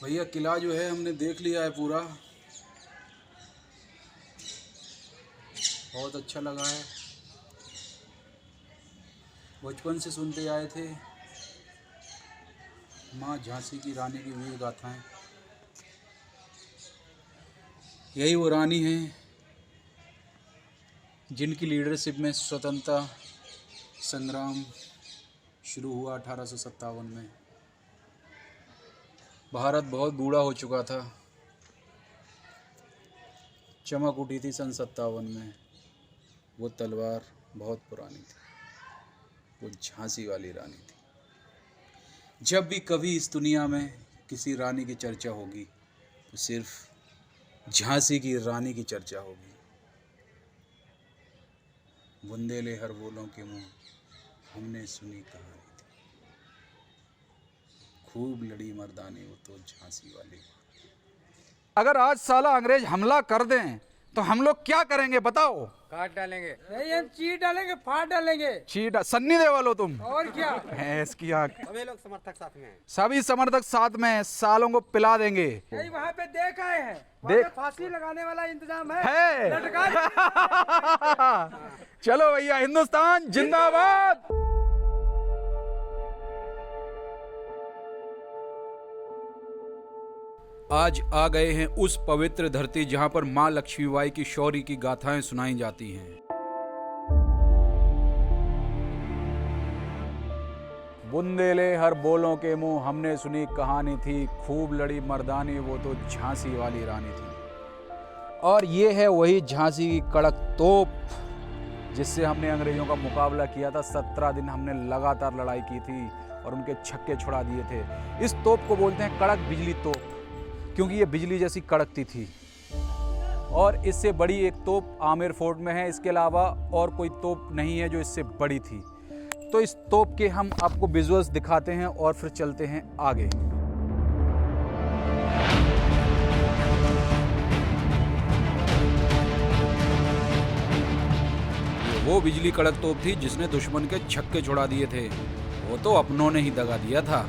भैया किला जो है हमने देख लिया है पूरा, बहुत अच्छा लगा है। बचपन से सुनते आए थे माँ झांसी की रानी की वीर गाथाएं। यही वो रानी हैं जिनकी लीडरशिप में स्वतंत्रता संग्राम शुरू हुआ 1857 में। भारत बहुत बूढ़ा हो चुका था, चमक उठी थी सन 57 में। वो तलवार बहुत पुरानी थी, वो झांसी वाली रानी थी। जब भी कभी इस दुनिया में किसी रानी की चर्चा होगी तो सिर्फ झांसी की रानी की चर्चा होगी। बुंदेले हर बोलों के मुंह हमने सुनी कहानी थी, खूब लड़ी मर्दानी वो तो झांसी वाली। अगर आज साला अंग्रेज हमला कर दें तो हम लोग क्या करेंगे बताओ? काट डालेंगे। नहीं, हम चीट डालेंगे, फाड़ डालेंगे। चीट सन्नी दे वालो तुम और क्या? भैंस की आंख। सभी लोग समर्थक साथ में हैं। सभी समर्थक साथ में, सालों को पिला देंगे। नहीं, वहाँ पे देख आए हैं, वहाँ पे फांसी लगाने वाला इंतजाम है। लटका चलो भैया, हिंदुस्तान जिंदाबाद। आज आ गए हैं उस पवित्र धरती जहां पर मां लक्ष्मीबाई की शौर्य की गाथाएं सुनाई जाती हैं। बुंदेले हर बोलों के मुंह हमने सुनी कहानी थी, खूब लड़ी मर्दानी वो तो झांसी वाली रानी थी। और ये है वही झांसी की कड़क तोप जिससे हमने अंग्रेजों का मुकाबला किया था। 17 दिन हमने लगातार लड़ाई की थी और उनके छक्के छुड़ा दिए थे। इस तोप को बोलते हैं कड़क बिजली तोप, क्योंकि ये बिजली जैसी कड़कती थी। और इससे बड़ी एक तोप आमेर फोर्ट में है, इसके अलावा और कोई तोप नहीं है जो इससे बड़ी थी। तो इस तोप के हम आपको विजुअल्स दिखाते हैं और फिर चलते हैं आगे। वो बिजली कड़क तोप थी जिसने दुश्मन के छक्के छुड़ा दिए थे। वो तो अपनों ने ही दगा दिया था।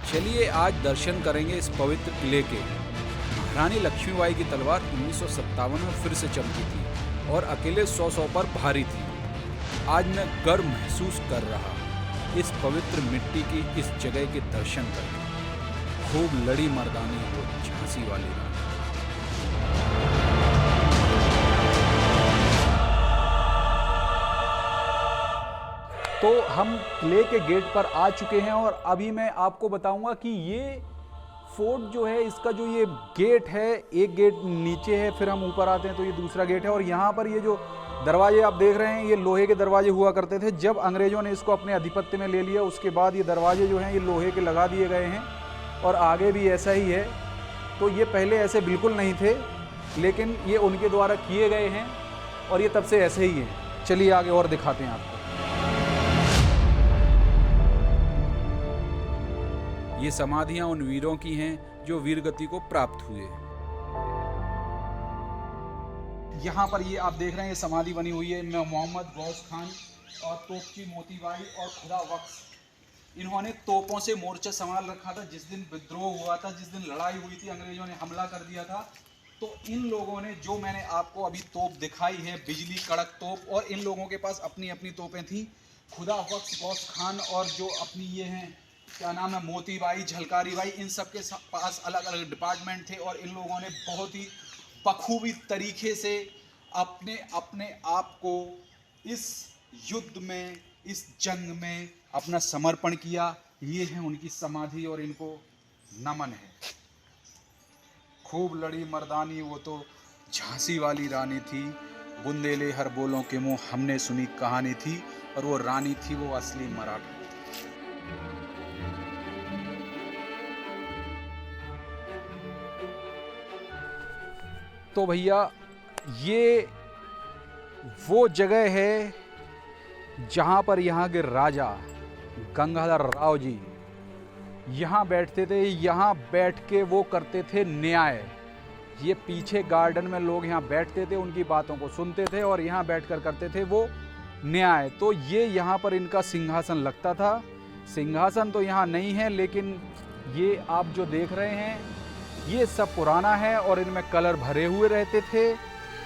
चलिए आज दर्शन करेंगे इस पवित्र किले के। महारानी लक्ष्मीबाई की तलवार 1957 में फिर से चमकी थी और अकेले 100 पर भारी थी। आज मैं गर्व महसूस कर रहा इस पवित्र मिट्टी की इस जगह के दर्शन करके। खूब लड़ी मर्दानी वो झांसी वाली रानी। तो हम किले के गेट पर आ चुके हैं और अभी मैं आपको बताऊंगा कि ये फोर्ट जो है, इसका जो ये गेट है, एक गेट नीचे है, फिर हम ऊपर आते हैं तो ये दूसरा गेट है। और यहाँ पर ये जो दरवाजे आप देख रहे हैं, ये लोहे के दरवाजे हुआ करते थे। जब अंग्रेजों ने इसको अपने आधिपत्य में ले लिया उसके बाद ये दरवाजे जो हैं ये लोहे के लगा दिए गए हैं और आगे भी ऐसा ही है। तो ये पहले ऐसे बिल्कुल नहीं थे, लेकिन ये उनके द्वारा किए गए हैं और ये तब से ऐसे ही हैं। चलिए आगे और दिखाते हैं आपको। ये समाधियां उन वीरों की हैं जो वीरगति को प्राप्त हुए। यहाँ पर ये आप देख रहे हैं, ये समाधि बनी हुई है मोहम्मद गौस खान और तोपची मोतीबाई और खुदा बख्श। इन्होंने तोपों से मोर्चा संभाल रखा था। जिस दिन विद्रोह हुआ था, जिस दिन लड़ाई हुई थी, अंग्रेजों ने हमला कर दिया था, तो इन लोगों ने, जो मैंने आपको अभी तोप दिखाई है, बिजली कड़क तोप, और इन लोगों के पास अपनी अपनी तोपें थी। खुदा बख्श, गौस खान और जो अपनी ये हैं, क्या नाम है, मोतीबाई, झलकारी बाई, इन सब के पास अलग अलग डिपार्टमेंट थे। और इन लोगों ने बहुत ही बखूबी तरीके से अपने आप को इस युद्ध में, इस जंग में अपना समर्पण किया। ये है उनकी समाधि और इनको नमन है। खूब लड़ी मर्दानी वो तो झांसी वाली रानी थी। बुंदेले हर बोलों के मुंह हमने सुनी कहानी थी। और वो रानी थी वो असली मराठा। तो भैया ये वो जगह है जहाँ पर यहाँ के राजा गंगाधर राव जी यहाँ बैठते थे। यहाँ बैठ के वो करते थे न्याय। ये पीछे गार्डन में लोग यहाँ बैठते थे, उनकी बातों को सुनते थे और यहाँ बैठकर करते थे वो न्याय। तो ये यहाँ पर इनका सिंहासन लगता था। सिंहासन तो यहाँ नहीं है, लेकिन ये आप जो देख रहे हैं ये सब पुराना है और इनमें कलर भरे हुए रहते थे।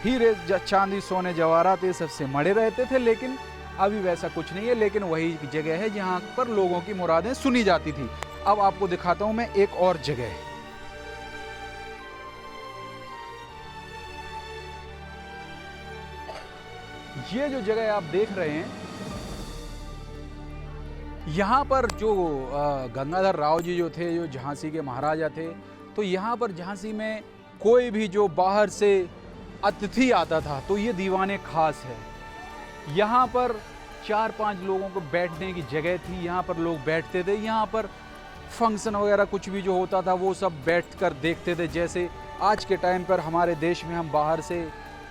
हीरे चांदी सोने जवाहरात ये सबसे मड़े रहते थे, लेकिन अभी वैसा कुछ नहीं है। लेकिन वही जगह है जहाँ पर लोगों की मुरादें सुनी जाती थी। अब आपको दिखाता हूँ मैं एक और जगह। ये जो जगह आप देख रहे हैं, यहाँ पर जो गंगाधर राव जी जो थे, जो झांसी के महाराजा थे, तो यहाँ पर झांसी में कोई भी जो बाहर से अतिथि आता था तो ये दीवाने खास है। यहाँ पर 4-5 लोगों को बैठने की जगह थी, यहाँ पर लोग बैठते थे। यहाँ पर फंक्शन वगैरह कुछ भी जो होता था वो सब बैठकर देखते थे। जैसे आज के टाइम पर हमारे देश में हम बाहर से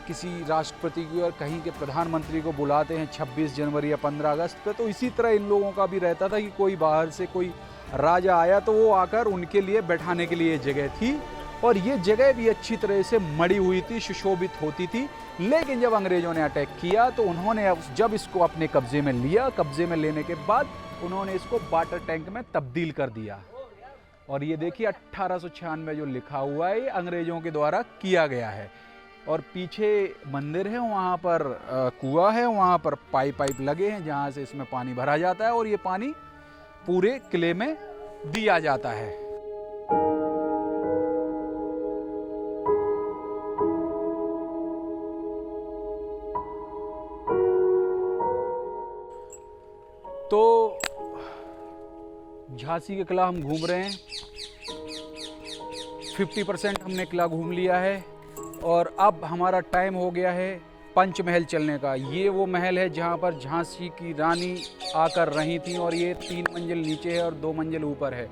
किसी राष्ट्रपति की और कहीं के प्रधानमंत्री को बुलाते हैं 26 जनवरी या 15 अगस्त पे, तो इसी तरह इन लोगों का भी रहता था कि कोई बाहर से कोई राजा आया तो वो आकर उनके लिए बैठाने के लिए जगह थी। और ये जगह भी अच्छी तरह से मड़ी हुई थी, सुशोभित होती थी। लेकिन जब अंग्रेजों ने अटैक किया तो उन्होंने जब इसको अपने कब्जे में लिया, कब्जे में लेने के बाद उन्होंने इसको वाटर टैंक में तब्दील कर दिया। और ये देखिए 1896 जो लिखा हुआ है ये अंग्रेजों के द्वारा किया गया है। और पीछे मंदिर है, वहाँ पर कुआं है, वहाँ पर पाइप लगे हैं जहाँ से इसमें पानी भरा जाता है और ये पानी पूरे किले में दिया जाता है। तो झांसी के किला हम घूम रहे हैं, 50% हमने किला घूम लिया है और अब हमारा टाइम हो गया है पंचमहल चलने का। ये वो महल है जहाँ पर झांसी की रानी आकर रही थी और ये 3 मंजिल नीचे है और 2 मंजिल ऊपर है।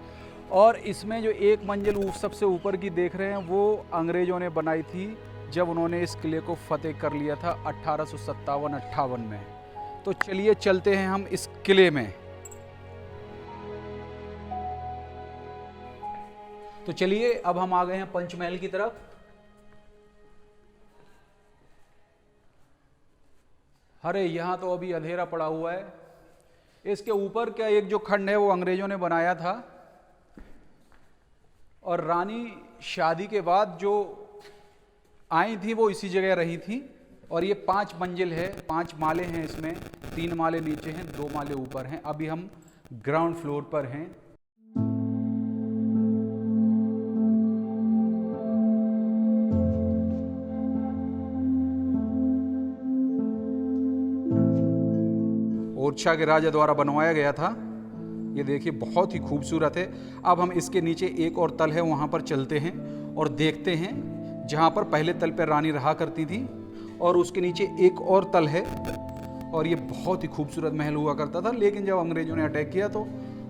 और इसमें जो 1 मंजिल सबसे ऊपर की देख रहे हैं वो अंग्रेज़ों ने बनाई थी जब उन्होंने इस किले को फतेह कर लिया था 1857-58 में। तो चलिए चलते हैं हम इस किले में। तो चलिए अब हम आ गए हैं पंचमहल की तरफ। अरे यहाँ तो अभी अंधेरा पड़ा हुआ है। इसके ऊपर क्या एक जो खंड है वो अंग्रेजों ने बनाया था और रानी शादी के बाद जो आई थी वो इसी जगह रही थी। और ये 5 मंजिल है, 5 माले हैं इसमें, 3 माले नीचे हैं, 2 माले ऊपर हैं। अभी हम ग्राउंड फ्लोर पर हैं। ओरछा के राजा द्वारा बनवाया गया था। ये देखिए बहुत ही खूबसूरत है। अब हम इसके नीचे एक और तल है, वहाँ पर चलते हैं और देखते हैं जहाँ पर पहले तल पर रानी रहा करती थी और उसके नीचे एक और तल है। और ये बहुत ही खूबसूरत महल हुआ करता था। लेकिन जब अंग्रेजों ने अटैक किया तो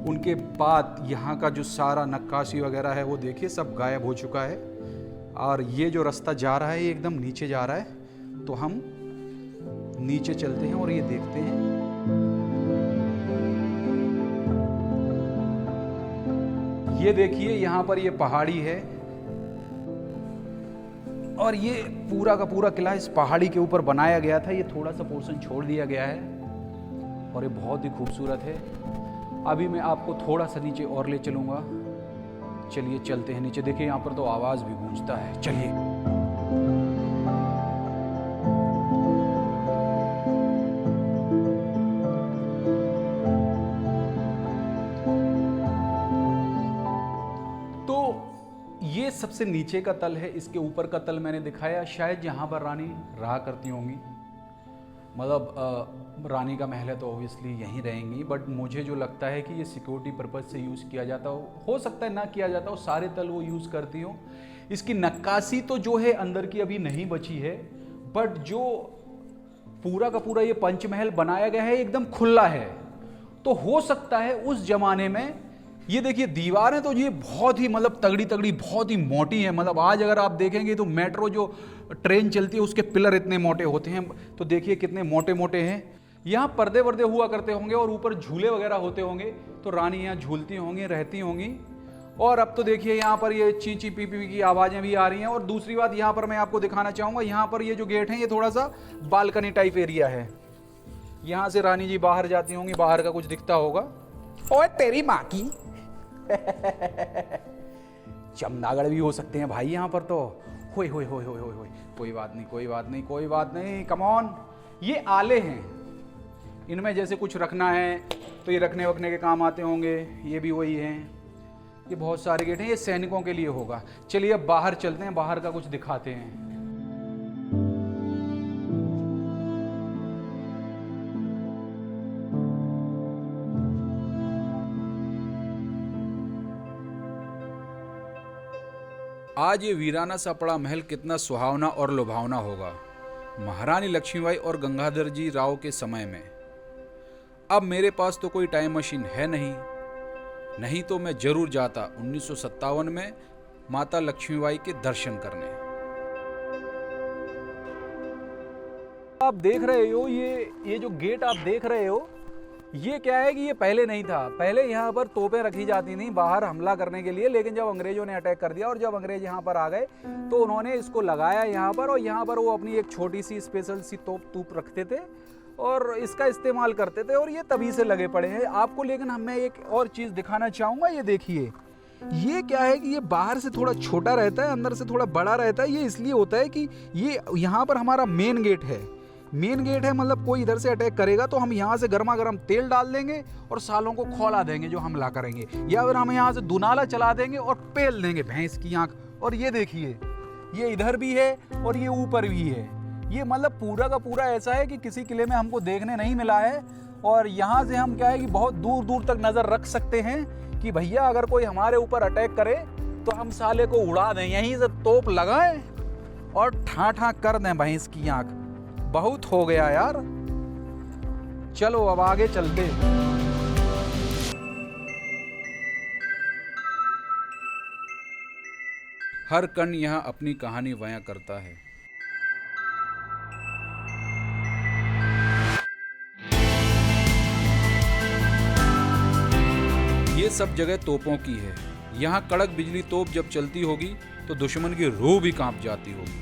उनके बाद यहाँ का जो सारा नक्काशी वगैरह है वो देखिए सब गायब हो चुका है। और ये जो रास्ता जा रहा है ये एकदम नीचे जा रहा है। तो हम नीचे चलते हैं और ये देखते हैं। ये देखिए यहाँ पर ये पहाड़ी है और ये पूरा का पूरा किला इस पहाड़ी के ऊपर बनाया गया था। ये थोड़ा सा पोर्शन छोड़ दिया गया है और ये बहुत ही खूबसूरत है। अभी मैं आपको थोड़ा सा नीचे और ले चलूँगा। चलिए चलते हैं नीचे। देखिए यहाँ पर तो आवाज़ भी गूंजता है। चलिए। ये सबसे नीचे का तल है। इसके ऊपर का तल मैंने दिखाया, शायद यहाँ पर रानी रहा करती होंगी। मतलब रानी का महल है तो ऑब्वियसली यहीं रहेंगी। बट मुझे जो लगता है कि ये सिक्योरिटी पर्पज़ से यूज़ किया जाता हो सकता है ना किया जाता हो, सारे तल वो यूज़ करती हो। इसकी नक्काशी तो जो है अंदर की अभी नहीं बची है, बट जो पूरा का पूरा ये पंचमहल बनाया गया है एकदम खुला है। तो हो सकता है उस जमाने में ये देखिए दीवारें तो ये बहुत ही मतलब तगड़ी बहुत ही मोटी है। मतलब आज अगर आप देखेंगे तो मेट्रो जो ट्रेन चलती है उसके पिलर इतने मोटे होते हैं। तो देखिए कितने मोटे मोटे हैं। यहाँ पर्दे वर्दे हुआ करते होंगे और ऊपर झूले वगैरह होते होंगे। तो रानी यहाँ झूलती होंगी, रहती होंगी। और अब तो देखिए यहाँ पर ये चींची पीपी की आवाज़ें भी आ रही हैं। और दूसरी बात यहाँ पर मैं आपको दिखाना चाहूँगा, यहाँ पर ये जो गेट है ये थोड़ा सा बालकनी टाइप एरिया है। यहाँ से रानी जी बाहर जाती होंगी, बाहर का कुछ दिखता होगा। ओए तेरी माँ की, चमनागड़ भी हो सकते हैं भाई यहाँ पर तो। होय होय होय होय होय होय, कोई बात नहीं कोई बात नहीं कोई बात नहीं, कम ऑन। ये आले हैं, इनमें जैसे कुछ रखना है तो ये रखने वखने के काम आते होंगे। ये भी वही हैं। ये बहुत सारे गेट हैं, ये सैनिकों के लिए होगा। चलिए अब बाहर चलते हैं, बाहर का कुछ दिखाते हैं। आज ये वीराना सा पड़ा महल कितना सुहावना और लुभावना होगा महारानी लक्ष्मीबाई और गंगाधर जी राव के समय में। अब मेरे पास तो कोई टाइम मशीन है नहीं तो मैं जरूर जाता 1957 में माता लक्ष्मीबाई के दर्शन करने। आप देख रहे हो ये जो गेट आप देख रहे हो, ये क्या है कि ये पहले नहीं था। पहले यहाँ पर तोपें रखी जाती थी बाहर हमला करने के लिए, लेकिन जब अंग्रेजों ने अटैक कर दिया और जब अंग्रेज यहाँ पर आ गए तो उन्होंने इसको लगाया यहाँ पर, और यहाँ पर वो अपनी एक छोटी सी स्पेशल सी तोप रखते थे और इसका इस्तेमाल करते थे, और ये तभी से लगे पड़े हैं आपको। लेकिन मैं एक और चीज़ दिखाना चाहूँगा। ये देखिए, ये क्या है कि ये बाहर से थोड़ा छोटा रहता है, अंदर से थोड़ा बड़ा रहता है। ये इसलिए होता है कि ये यहाँ पर हमारा मेन गेट है। मेन गेट है, मतलब कोई इधर से अटैक करेगा तो हम यहाँ से गर्मा गर्म तेल डाल देंगे और सालों को खौला देंगे जो हमला करेंगे, या फिर हम यहाँ से दुनाला चला देंगे और पेल देंगे भैंस की आंख। और ये देखिए, ये इधर भी है और ये ऊपर भी है। ये मतलब पूरा का पूरा ऐसा है कि किसी किले में हमको देखने नहीं मिला है। और यहाँ से हम क्या है कि बहुत दूर दूर तक नज़र रख सकते हैं कि भैया अगर कोई हमारे ऊपर अटैक करे तो हम साले को उड़ा दें, यहीं से तोप लगाएं और ठा कर दें भैंस की आंख। बहुत हो गया यार, चलो अब आगे चलते। हर कण यहाँ अपनी कहानी बयां करता है। ये सब जगह तोपों की है। यहाँ कड़क बिजली तोप जब चलती होगी तो दुश्मन की रूह भी कांप जाती होगी।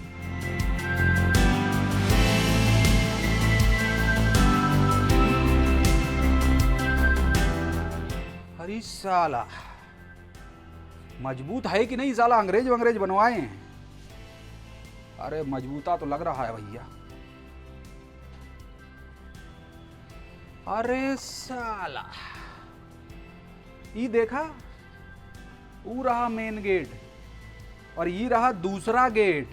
अरे साला मजबूत है कि नहीं, साला अंग्रेज बनवाए हैं। अरे मजबूता तो लग रहा है भैया। अरे साला ये देखा, वो रहा मेन गेट और ये रहा दूसरा गेट।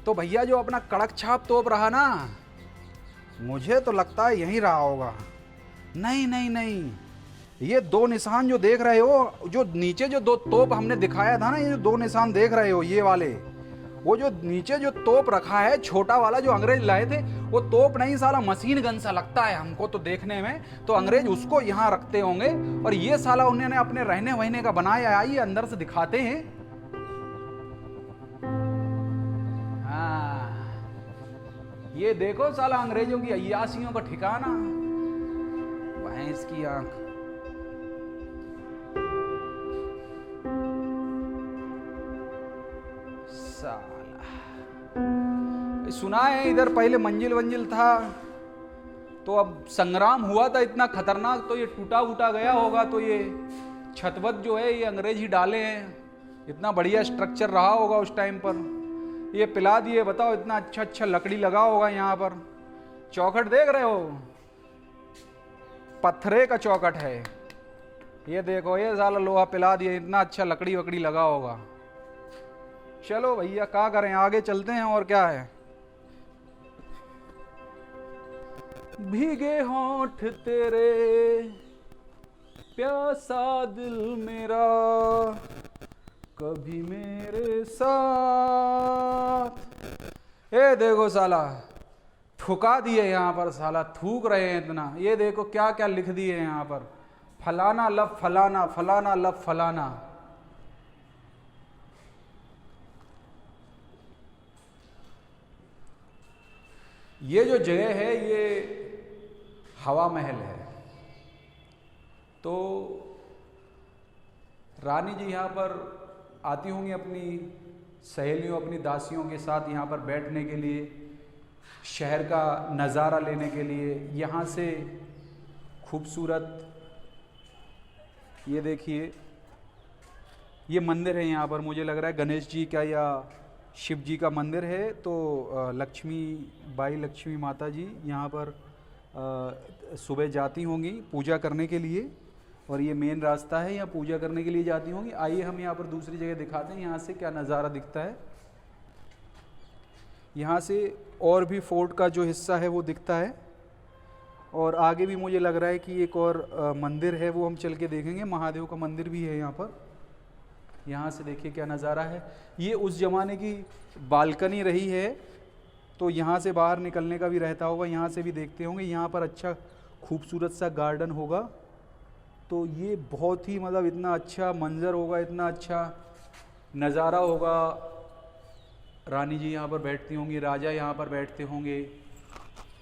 तो भैया जो अपना कड़क छाप तोप रहा ना, मुझे तो लगता है यहीं रहा होगा। नहीं, ये दो निशान जो देख रहे हो, जो नीचे जो दो तोप हमने दिखाया था ना, ये जो दो निशान देख रहे हो ये वाले, वो जो नीचे जो तोप रखा है छोटा वाला जो अंग्रेज लाए थे, वो तोप नहीं साला मशीन गन सा लगता है हमको तो देखने में। तो अंग्रेज उसको यहाँ रखते होंगे और ये साला उन्होंने अपने रहने वहने का बनाया। आइए अंदर से दिखाते हैं। हाँ, ये देखो साला अंग्रेजों की अय्यासियों का ठिकाना, भैंस की आंख। सुना है इधर पहले मंजिल था, तो अब संग्राम हुआ था इतना खतरनाक, तो ये टूटा गया होगा। तो ये छतवत जो है ये अंग्रेज ही डाले हैं। इतना बढ़िया स्ट्रक्चर रहा होगा उस टाइम पर, ये पिला दिए। बताओ इतना अच्छा लकड़ी लगा होगा यहाँ पर। चौखट देख रहे हो, पत्थरे का चौखट है। ये देखो, ये साला लोहा पिला दिए, इतना अच्छा लकड़ी वकड़ी लगा होगा। चलो भैया क्या करें, आगे चलते हैं। और क्या है, भीगे होंठ तेरे प्यासा दिल मेरा कभी मेरे साथ। ये देखो साला ठुका दिए यहाँ पर, साला थूक रहे हैं इतना। ये देखो क्या क्या लिख दिए यहाँ पर, फलाना लब फलाना, फलाना लब फलाना। ये जो जगह है ये हवा महल है। तो रानी जी यहाँ पर आती होंगी अपनी सहेलियों, अपनी दासियों के साथ यहाँ पर बैठने के लिए, शहर का नज़ारा लेने के लिए। यहाँ से खूबसूरत ये देखिए, ये मंदिर है यहाँ पर, मुझे लग रहा है गणेश जी का या शिव जी का मंदिर है। तो लक्ष्मी माता जी यहाँ पर सुबह जाती होंगी पूजा करने के लिए, और ये मेन रास्ता है, यहाँ पूजा करने के लिए जाती होंगी। आइए हम यहाँ पर दूसरी जगह दिखाते हैं यहाँ से क्या नज़ारा दिखता है। यहाँ से और भी फोर्ट का जो हिस्सा है वो दिखता है, और आगे भी मुझे लग रहा है कि एक और मंदिर है, वो हम चल के देखेंगे। महादेव का मंदिर भी है यहाँ पर। यहाँ से देखिए क्या नज़ारा है। ये उस ज़माने की बालकनी रही है, तो यहाँ से बाहर निकलने का भी रहता होगा, यहाँ से भी देखते होंगे। यहाँ पर अच्छा खूबसूरत सा गार्डन होगा, तो ये बहुत ही मतलब इतना अच्छा मंजर होगा, इतना अच्छा नज़ारा होगा। रानी जी यहाँ पर बैठती होंगी, राजा यहाँ पर बैठते होंगे।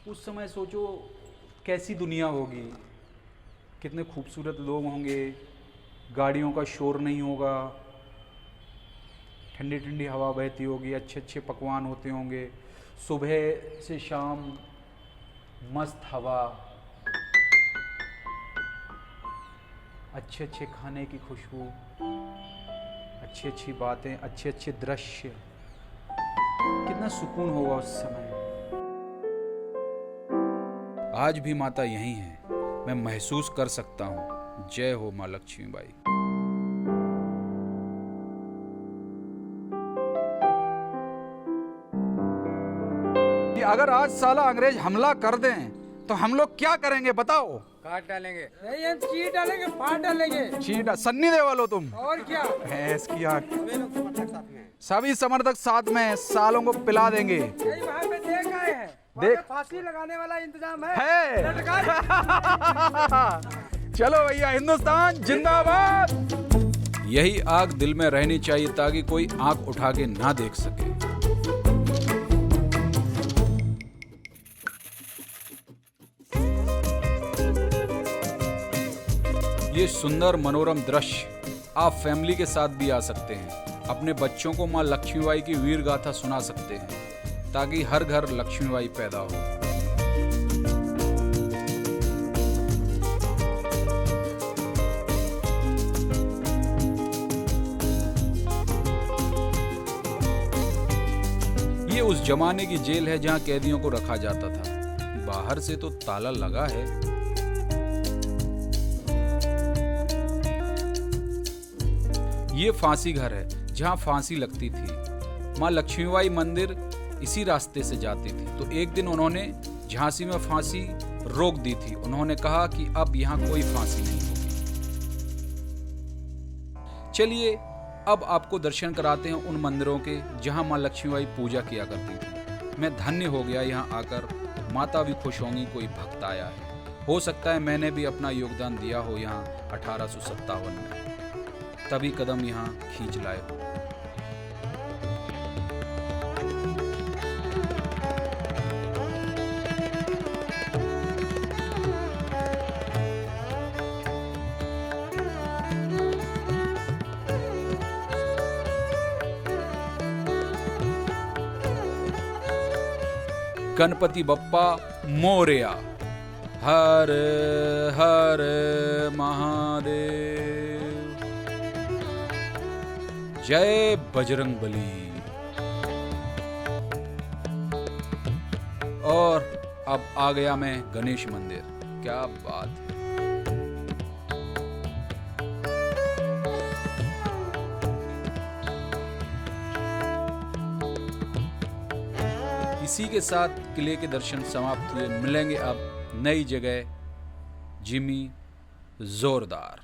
उस समय सोचो कैसी दुनिया होगी, कितने खूबसूरत लोग होंगे, गाड़ियों का शोर नहीं होगा, ठंडी ठंडी हवा बहती होगी, अच्छे अच्छे पकवान होते होंगे, सुबह से शाम मस्त हवा, अच्छे अच्छे खाने की खुशबू, अच्छी अच्छी बातें, अच्छे अच्छे दृश्य, कितना सुकून होगा उस समय। आज भी माता यहीं है, मैं महसूस कर सकता हूँ। जय हो माँ लक्ष्मी बाई। अगर आज साला अंग्रेज हमला कर दें तो हम लोग क्या करेंगे बताओ? काट डालेंगे। नहीं, हम चीट डालेंगे, फाड़ डालेंगे। चीट सन्नी देवालो तुम और क्या? भैंस की आँख। सभी लोग समर्थक साथ में हैं। सभी समर्थक साथ में, सालों को पिला देंगे। यही वहाँ पे देख आए हैं, देख। देख फांसी लगाने वाला इंतजाम है। लटका चलो भैया, हिंदुस्तान जिंदाबाद। यही आग दिल में रहनी चाहिए ताकि कोई आंख उठा के ना देख सके। ये सुंदर मनोरम दृश्य आप फैमिली के साथ भी आ सकते हैं। अपने बच्चों को माँ लक्ष्मीबाई की वीर गाथा सुना सकते हैं ताकि हर घर लक्ष्मीबाई पैदा हो। ये उस जमाने की जेल है जहां कैदियों को रखा जाता था। बाहर से तो ताला लगा है, ये फांसी घर है जहां फांसी लगती थी। माँ लक्ष्मीबाई मंदिर इसी रास्ते से जाती थी, तो एक दिन उन्होंने झांसी में फांसी रोक दी थी। उन्होंने कहा कि अब यहाँ कोई फांसी नहीं होगी। चलिए अब आपको दर्शन कराते हैं उन मंदिरों के जहां माँ लक्ष्मीबाई पूजा किया करती थी। मैं धन्य हो गया यहाँ आकर। माता भी खुश होंगी, कोई भक्त आया है। हो सकता है मैंने भी अपना योगदान दिया हो यहाँ 1857 में, तभी कदम यहाँ खींच लाए हो। गणपति बप्पा मोरया। हर हर महादेव। जय बजरंग बली। और अब आ गया मैं गणेश मंदिर। क्या बात है। इसी के साथ किले के दर्शन समाप्त हुए। मिलेंगे अब नई जगह। जिमी जोरदार।